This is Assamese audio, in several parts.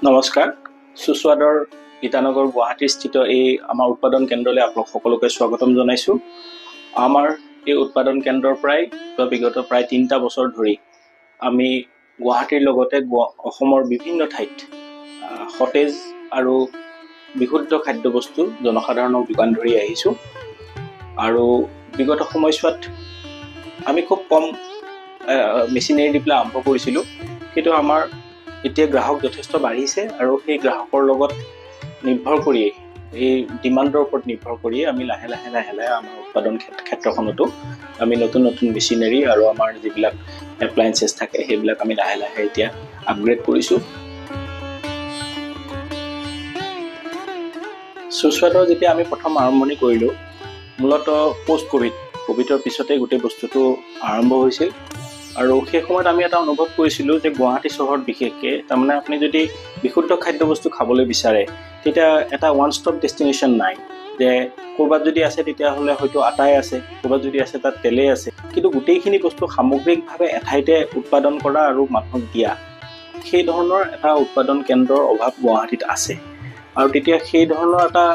নমস্কাৰ, সুস্বাদৰ গীতানগৰ গুৱাহাটী স্থিত এই আমাৰ উৎপাদন কেন্দ্ৰলৈ আপোনাক সকলোকে স্বাগতম জনাইছোঁ। আমাৰ এই উৎপাদন কেন্দ্ৰৰ পৰাই বিগত প্ৰায় 3টা বছৰ ধৰি আমি গুৱাহাটীৰ লগতে অসমৰ বিভিন্ন ঠাইত সতেজ আৰু বিশুদ্ধ খাদ্যবস্তু জনসাধাৰণক যোগান ধৰি আহিছোঁ। আৰু বিগত সময়ছোৱাত আমি খুব কম মেচিনেৰী দি পেলাই আৰম্ভ কৰিছিলোঁ, কিন্তু আমাৰ এতিয়া গ্ৰাহক যথেষ্ট বাঢ়িছে আৰু সেই গ্ৰাহকৰ লগত নিৰ্ভৰ কৰিয়ে এই ডিমাণ্ডৰ ওপৰত নিৰ্ভৰ কৰিয়ে আমি লাহে লাহে আমাৰ উৎপাদন ক্ষেত্ৰখনতো আমি নতুন মেচিনেৰী আৰু আমাৰ যিবিলাক এপ্লায়েন্সেছ থাকে সেইবিলাক আমি লাহে লাহে এতিয়া আপগ্ৰেড কৰিছোঁ। সুস্বাদৰ যেতিয়া আমি প্ৰথম আৰম্ভণি কৰিলোঁ, মূলতঃ পষ্ট ক'ভিডৰ পিছতে গোটেই বস্তুটো আৰম্ভ হৈছিল। আৰু সেই সময়ত আমি এটা অনুভৱ কৰিছিলোঁ যে গুৱাহাটী চহৰত বিশেষকৈ তাৰমানে আপুনি যদি বিশুদ্ধ খাদ্যবস্তু খাবলৈ বিচাৰে তেতিয়া এটা ওৱান ষ্টপ ডেষ্টিনেশ্যন নাই, যে ক'ৰবাত যদি আছে তেতিয়াহ'লে হয়তো আটাই আছে, ক'ৰবাত যদি আছে তাত তেলেই আছে, কিন্তু গোটেইখিনি বস্তু সামগ্ৰিকভাৱে এঠাইতে উৎপাদন কৰা আৰু মানুহক দিয়া সেই ধৰণৰ এটা উৎপাদন কেন্দ্ৰৰ অভাৱ গুৱাহাটীত আছে। আৰু তেতিয়া সেই ধৰণৰ এটা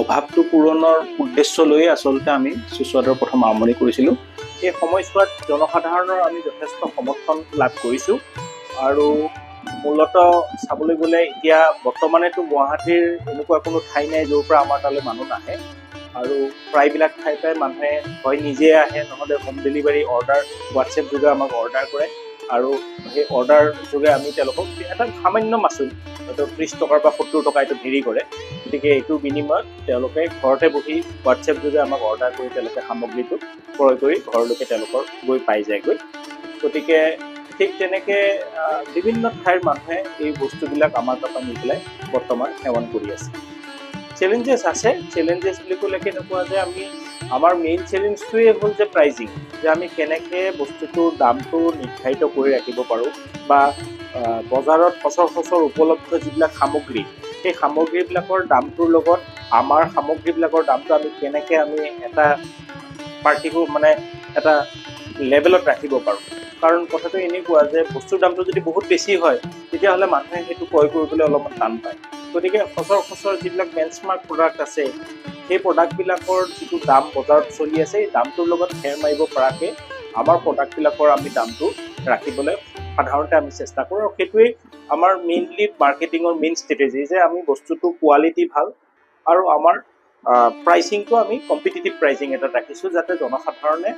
অভাৱটো পূৰণৰ উদ্দেশ্য লৈয়ে আচলতে আমি সুস্বাদৰ প্ৰথম আৰম্ভণি কৰিছিলোঁ। এই সময়ছোৱাত জনসাধাৰণৰ আমি যথেষ্ট সমৰ্থন লাভ কৰিছোঁ। আৰু মূলতঃ চাবলৈ গ'লে এতিয়া বৰ্তমানেতো গুৱাহাটীৰ এনেকুৱা কোনো ঠাই নাই য'ৰ পৰা আমাৰ তালৈ মানুহ নাহে। আৰু প্ৰায়বিলাক ঠাইৰ পৰাই মানুহে হয় নিজে আহে, নহ'লে হোম ডেলিভাৰী অৰ্ডাৰ হোৱাটছএপ যোগে আমাক অৰ্ডাৰ কৰে। আৰু সেই অৰ্ডাৰ যোগে আমি তেওঁলোকক এটা সামান্য মাচুল, হয়তো 30 টকাৰ বা 70 টকা এইটো ভেৰি কৰে। গতিকে এইটোৰ বিনিময়ত তেওঁলোকে ঘৰতে বহি হোৱাটছএপ যোগে আমাক অৰ্ডাৰ কৰি তেওঁলোকে সামগ্ৰীটো ক্ৰয় কৰি ঘৰলৈকে তেওঁলোকৰ গৈ পাই যায়গৈ। গতিকে ঠিক তেনেকৈ বিভিন্ন ঠাইৰ মানুহে এই বস্তুবিলাক আমাৰ তাৰপৰা নি পেলাই বৰ্তমান সেৱন কৰি আছে। চেলেঞ্জেছ আছে, চেলেঞ্জেছ বুলি ক'লে কেনেকুৱা যে আমাৰ মেইন চেলেঞ্জটোৱে হ'ল যে প্ৰাইজিং, যে আমি কেনেকৈ বস্তুটোৰ দামটো নিৰ্ধাৰিত কৰি ৰাখিব পাৰোঁ, বা বজাৰত সচৰাচৰ উপলব্ধ যিবিলাক সামগ্ৰী সেই সামগ্ৰীবিলাকৰ দামটোৰ লগত আমাৰ সামগ্ৰীবিলাকৰ দামটো আমি কেনেকৈ এটা এটা লেভেলত ৰাখিব পাৰোঁ। কাৰণ কথাটো এনেকুৱা যে বস্তুৰ দামটো যদি বহুত বেছি হয় তেতিয়াহ'লে মানুহে সেইটো ক্ৰয় কৰিবলৈ অলপমান টান পায়। গতিকে সচৰাচৰ যিবিলাক বেঞ্চমাৰ্ক প্ৰডাক্ট আছে সেই প্ৰডাক্টবিলাকৰ যিটো দাম বজাৰত চলি আছে এই দামটোৰ লগত ফেৰ মাৰিব পৰাকৈ আমাৰ প্ৰডাক্টবিলাকৰ আমি দামটো ৰাখিবলৈ সাধাৰণতে আমি চেষ্টা কৰোঁ। আৰু সেইটোৱেই আমাৰ মেইনলি মাৰ্কেটিঙৰ মেইন ষ্ট্ৰেটেজি, যে আমি বস্তুটো কোৱালিটি ভাল আৰু আমাৰ প্ৰাইচিংটো আমি কম্পিটিটিভ প্ৰাইচিং এটা ৰাখিছোঁ, যাতে জনসাধাৰণে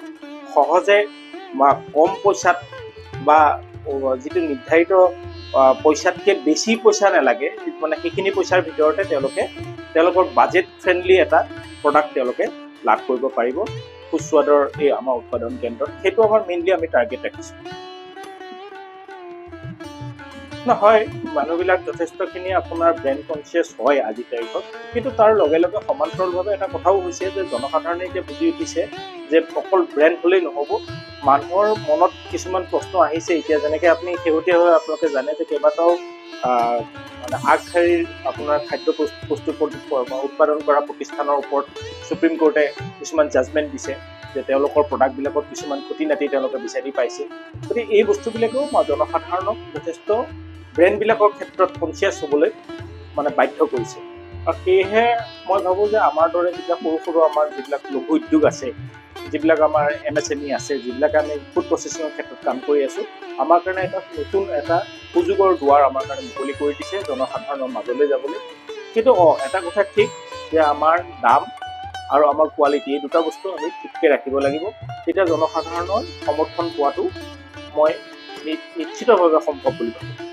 সহজে বা কম পইচাত বা যিটো নিৰ্ধাৰিত পইচাতকৈ বেছি পইচা নালাগে, মানে সেইখিনি পইচাৰ ভিতৰতে তেওঁলোকৰ বাজেট ফ্ৰেণ্ডলি এটা প্ৰডাক্ট তেওঁলোকে লাভ কৰিব পাৰিব সুস্বাদৰ এই আমাৰ উৎপাদন কেন্দ্ৰত। সেইটো আমাৰ মেইনলি আমি টাৰ্গেট ৰাখিছোঁ। হয়, মানুহবিলাক যথেষ্টখিনি আপোনাৰ ব্ৰেণ্ড কনচিয়াছ হয় আজিৰ তাৰিখত, কিন্তু তাৰ লগে লগে সমান্তৰালভাৱে এটা কথাও হৈছে যে জনসাধাৰণে এতিয়া বুজি উঠিছে যে অকল ব্ৰেণ্ড হ'লেই নহ'ব। মানুহৰ মনত কিছুমান প্ৰশ্ন আহিছে এতিয়া, যেনেকৈ আপুনি শেহতীয়াভাৱে আপোনালোকে জানে যে কেইবাটাও আগশাৰীৰ আপোনাৰ খাদ্য প্ৰস্তুত উৎপাদন কৰা প্ৰতিষ্ঠানৰ ওপৰত সুপ্ৰিম কোৰ্টে কিছুমান জাজমেণ্ট দিছে যে তেওঁলোকৰ প্ৰডাক্টবিলাকত কিছুমান খুটি নাটি তেওঁলোকে বিচাৰি পাইছে। গতিকে এই বস্তুবিলাকেও জনসাধাৰণক যথেষ্ট ব্ৰেণ্ডবিলাকৰ ক্ষেত্ৰত কনচিয়াছ হ'বলৈ বাধ্য কৰিছে। আৰু সেয়েহে মই ভাবোঁ যে আমাৰ দৰে যিবিলাক সৰু সৰু আমাৰ যিবিলাক লঘু উদ্যোগ আছে, যিবিলাক আমাৰ MSME আছে, যিবিলাক আমি ফুড প্ৰচেছিঙৰ ক্ষেত্ৰত কাম কৰি আছোঁ, আমাৰ কাৰণে নতুন এটা সুযোগৰ দুৱাৰ আমাৰ কাৰণে মুকলি কৰি দিছে জনসাধাৰণৰ মাজলৈ যাবলৈ। কিন্তু এটা কথা ঠিক যে আমাৰ দাম আৰু আমাৰ কোৱালিটি এই দুটা বস্তু আমি ঠিককৈ ৰাখিব লাগিব। তেতিয়া জনসাধাৰণৰ সমৰ্থন পোৱাটো মই নিশ্চিতভাৱে সম্ভৱ বুলি ভাবোঁ।